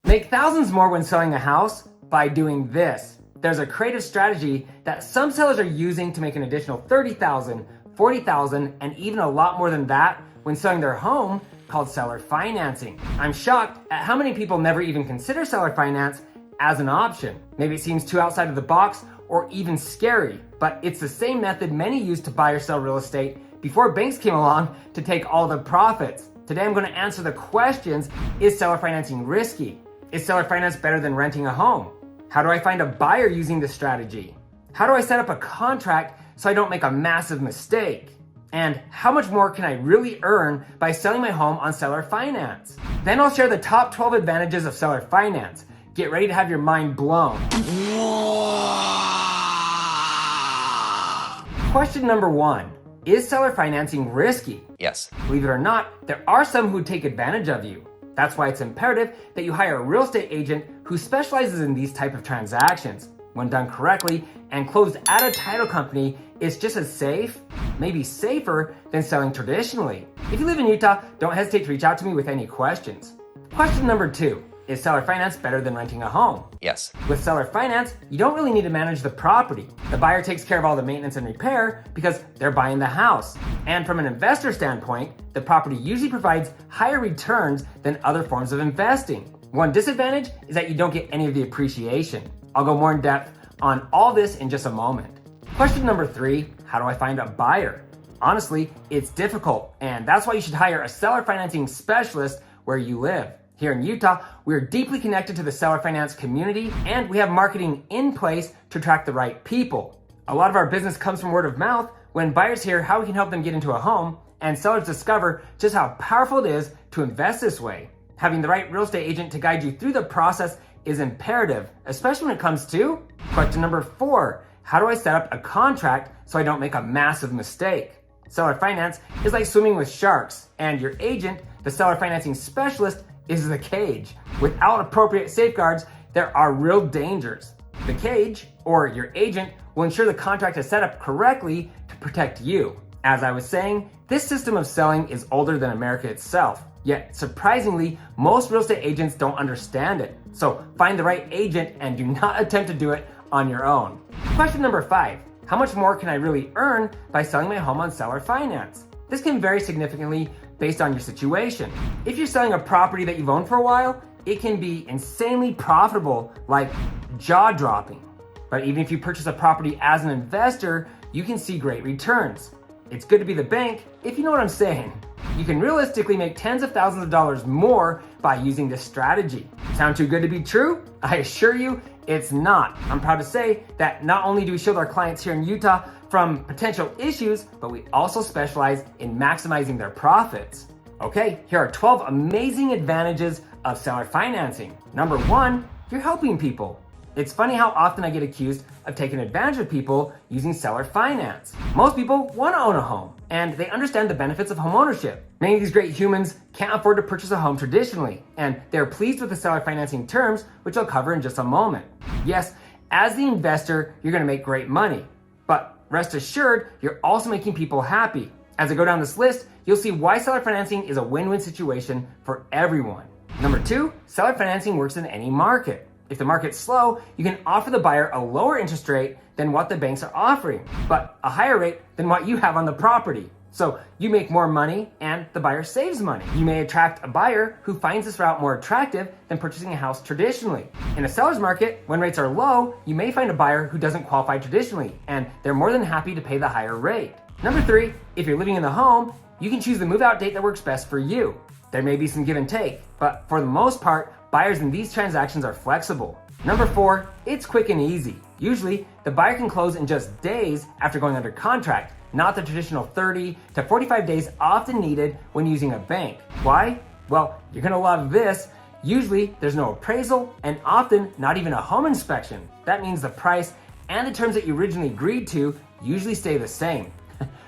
Make thousands more when selling a house by doing this. There's a creative strategy that some sellers are using to make an additional $30,000, $40,000, and even a lot more than that when selling their home, called seller financing. I'm shocked at how many people never even consider seller finance as an option. Maybe it seems too outside of the box or even scary, but it's the same method many use to buy or sell real estate before banks came along to take all the profits. Today I'm going to answer the questions: is seller financing risky? Is seller finance better than renting a home? How do I find a buyer using this strategy? How do I set up a contract so I don't make a massive mistake? And how much more can I really earn by selling my home on seller finance? Then I'll share the top 12 advantages of seller finance. Get ready to have your mind blown. Question number 1. Is seller financing risky? Yes. Believe it or not, there are some who take advantage of you. That's why it's imperative that you hire a real estate agent who specializes in these type of transactions. When done correctly and closed at a title company, it's just as safe, maybe safer, than selling traditionally. If you live in Utah, don't hesitate to reach out to me with any questions. Question number 2. Is seller finance better than renting a home? Yes. With seller finance, you don't really need to manage the property. The buyer takes care of all the maintenance and repair because they're buying the house. And from an investor standpoint, the property usually provides higher returns than other forms of investing. One disadvantage is that you don't get any of the appreciation. I'll go more in depth on all this in just a moment. Question number 3, how do I find a buyer? Honestly, it's difficult, and that's why you should hire a seller financing specialist where you live. Here in Utah, we're deeply connected to the seller finance community, and we have marketing in place to attract the right people. A lot of our business comes from word of mouth when buyers hear how we can help them get into a home, and sellers discover just how powerful it is to invest this way. Having the right real estate agent to guide you through the process is imperative, especially when it comes to question number 4. How do I set up a contract so I don't make a massive mistake? Seller finance is like swimming with sharks, and your agent, the seller financing specialist, is the cage. Without appropriate safeguards, there are real dangers. The cage, or your agent, will ensure the contract is set up correctly to protect you. As I was saying, this system of selling is older than America itself. Yet, surprisingly, most real estate agents don't understand it. So find the right agent and do not attempt to do it on your own. Question number 5. How much more can I really earn by selling my home on seller finance? This can vary significantly based on your situation. If you're selling a property that you've owned for a while, it can be insanely profitable, like jaw-dropping. But even if you purchase a property as an investor, you can see great returns. It's good to be the bank, if you know what I'm saying. You can realistically make tens of thousands of dollars more by using this strategy. Sound too good to be true? I assure you, it's not. I'm proud to say that not only do we shield our clients here in Utah from potential issues, but we also specialize in maximizing their profits. Okay, here are 12 amazing advantages of seller financing. Number 1, you're helping people. It's funny how often I get accused of taking advantage of people using seller finance. Most people want to own a home, and they understand the benefits of home ownership. Many of these great humans can't afford to purchase a home traditionally, and they're pleased with the seller financing terms, which I'll cover in just a moment. Yes, as the investor, you're going to make great money, but rest assured, you're also making people happy. As I go down this list, you'll see why seller financing is a win-win situation for everyone. Number 2, seller financing works in any market. If the market's slow, you can offer the buyer a lower interest rate than what the banks are offering, but a higher rate than what you have on the property. So you make more money and the buyer saves money. You may attract a buyer who finds this route more attractive than purchasing a house traditionally. In a seller's market, when rates are low, you may find a buyer who doesn't qualify traditionally, and they're more than happy to pay the higher rate. Number 3, if you're living in the home, you can choose the move-out date that works best for you. There may be some give and take, but for the most part, buyers in these transactions are flexible. Number 4, it's quick and easy. Usually, the buyer can close in just days after going under contract, not the traditional 30 to 45 days often needed when using a bank. Why? Well, you're gonna love this. Usually, there's no appraisal and often not even a home inspection. That means the price and the terms that you originally agreed to usually stay the same.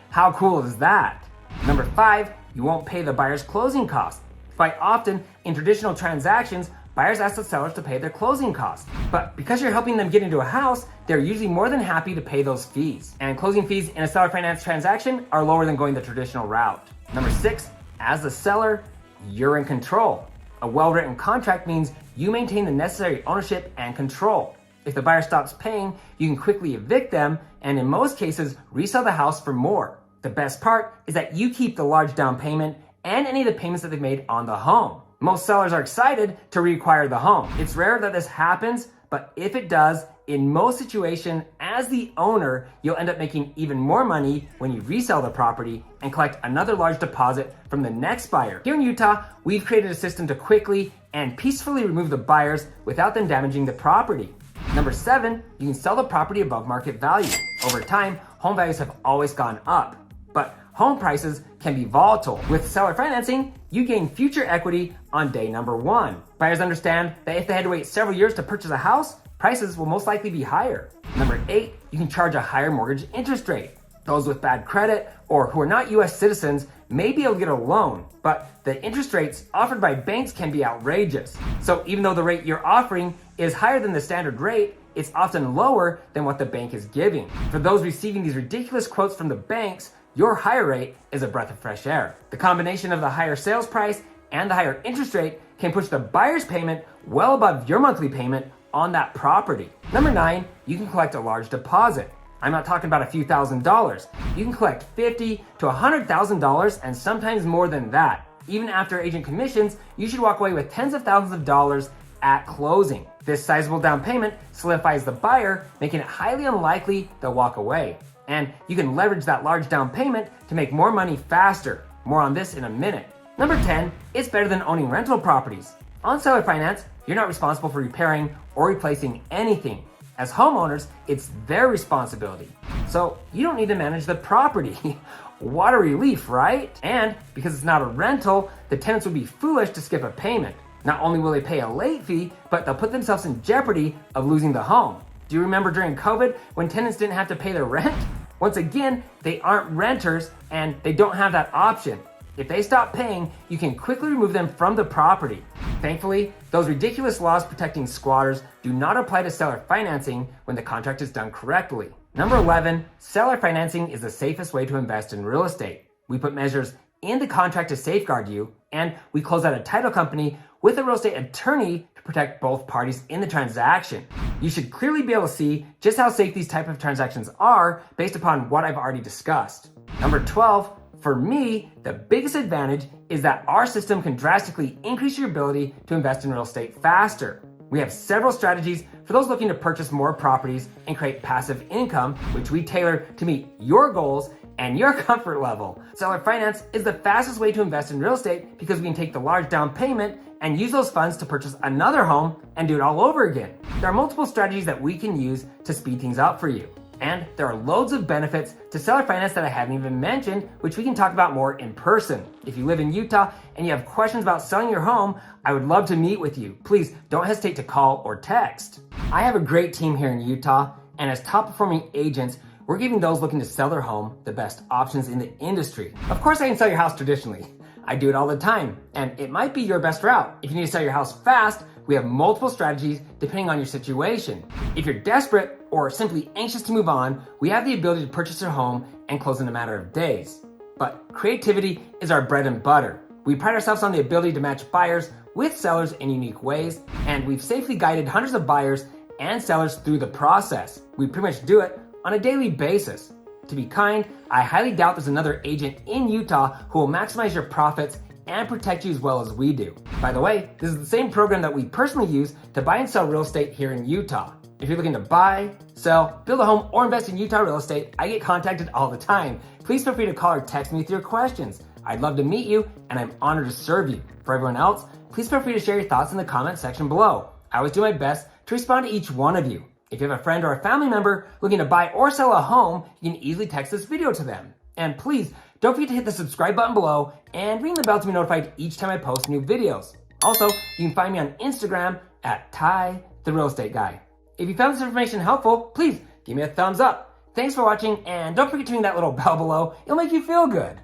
How cool is that? Number 5, you won't pay the buyer's closing costs. Quite often, in traditional transactions, buyers ask the sellers to pay their closing costs. But because you're helping them get into a house, they're usually more than happy to pay those fees. And closing fees in a seller finance transaction are lower than going the traditional route. Number 6, as the seller, you're in control. A well-written contract means you maintain the necessary ownership and control. If the buyer stops paying, you can quickly evict them and in most cases, resell the house for more. The best part is that you keep the large down payment and any of the payments that they've made on the home. Most sellers are excited to reacquire the home. It's rare that this happens, but if it does, in most situations, as the owner, you'll end up making even more money when you resell the property and collect another large deposit from the next buyer. Here in Utah, we've created a system to quickly and peacefully remove the buyers without them damaging the property. Number 7, you can sell the property above market value. Over time, home values have always gone up, but home prices can be volatile. With seller financing, you gain future equity on day number 1. Buyers understand that if they had to wait several years to purchase a house, prices will most likely be higher. Number 8, you can charge a higher mortgage interest rate. Those with bad credit or who are not US citizens may be able to get a loan, but the interest rates offered by banks can be outrageous. So even though the rate you're offering is higher than the standard rate, it's often lower than what the bank is giving. For those receiving these ridiculous quotes from the banks, your higher rate is a breath of fresh air. The combination of the higher sales price and the higher interest rate can push the buyer's payment well above your monthly payment on that property. Number 9, you can collect a large deposit. I'm not talking about a few $1,000s. You can collect $50,000 to $100,000 and sometimes more than that. Even after agent commissions, you should walk away with tens of thousands of dollars at closing. This sizable down payment solidifies the buyer, making it highly unlikely they'll walk away. And you can leverage that large down payment to make more money faster. More on this in a minute. Number 10, it's better than owning rental properties. On seller finance, you're not responsible for repairing or replacing anything. As homeowners, it's their responsibility. So you don't need to manage the property. What a relief, right? And because it's not a rental, the tenants would be foolish to skip a payment. Not only will they pay a late fee, but they'll put themselves in jeopardy of losing the home. Do you remember during COVID when tenants didn't have to pay their rent? Once again, they aren't renters and they don't have that option. If they stop paying, you can quickly remove them from the property. Thankfully, those ridiculous laws protecting squatters do not apply to seller financing when the contract is done correctly. Number 11, seller financing is the safest way to invest in real estate. We put measures in the contract to safeguard you, and we close out a title company with a real estate attorney to protect both parties in the transaction. You should clearly be able to see just how safe these type of transactions are based upon what I've already discussed. Number 12, for me, the biggest advantage is that our system can drastically increase your ability to invest in real estate faster. We have several strategies for those looking to purchase more properties and create passive income, which we tailor to meet your goals and your comfort level. Seller finance is the fastest way to invest in real estate because we can take the large down payment and use those funds to purchase another home and do it all over again. There are multiple strategies that we can use to speed things up for you. And there are loads of benefits to seller finance that I haven't even mentioned, which we can talk about more in person. If you live in Utah and you have questions about selling your home, I would love to meet with you. Please don't hesitate to call or text. I have a great team here in Utah, and as top performing agents, we're giving those looking to sell their home the best options in the industry. Of course, I can sell your house traditionally. I do it all the time, and it might be your best route. If you need to sell your house fast, we have multiple strategies depending on your situation. If you're desperate or simply anxious to move on, we have the ability to purchase your home and close in a matter of days. But creativity is our bread and butter. We pride ourselves on the ability to match buyers with sellers in unique ways, and we've safely guided hundreds of buyers and sellers through the process. We pretty much do it on a daily basis. To be kind, I highly doubt there's another agent in Utah who will maximize your profits and protect you as well as we do. By the way, this is the same program that we personally use to buy and sell real estate here in Utah. If you're looking to buy, sell, build a home, or invest in Utah real estate, I get contacted all the time. Please feel free to call or text me with your questions. I'd love to meet you, and I'm honored to serve you. For everyone else, please feel free to share your thoughts in the comment section below. I always do my best to respond to each one of you. If you have a friend or a family member looking to buy or sell a home, you can easily text this video to them. And please, don't forget to hit the subscribe button below and ring the bell to be notified each time I post new videos. Also, you can find me on Instagram at Ty the Real Estate Guy. If you found this information helpful, please give me a thumbs up. Thanks for watching, and don't forget to ring that little bell below. It'll make you feel good.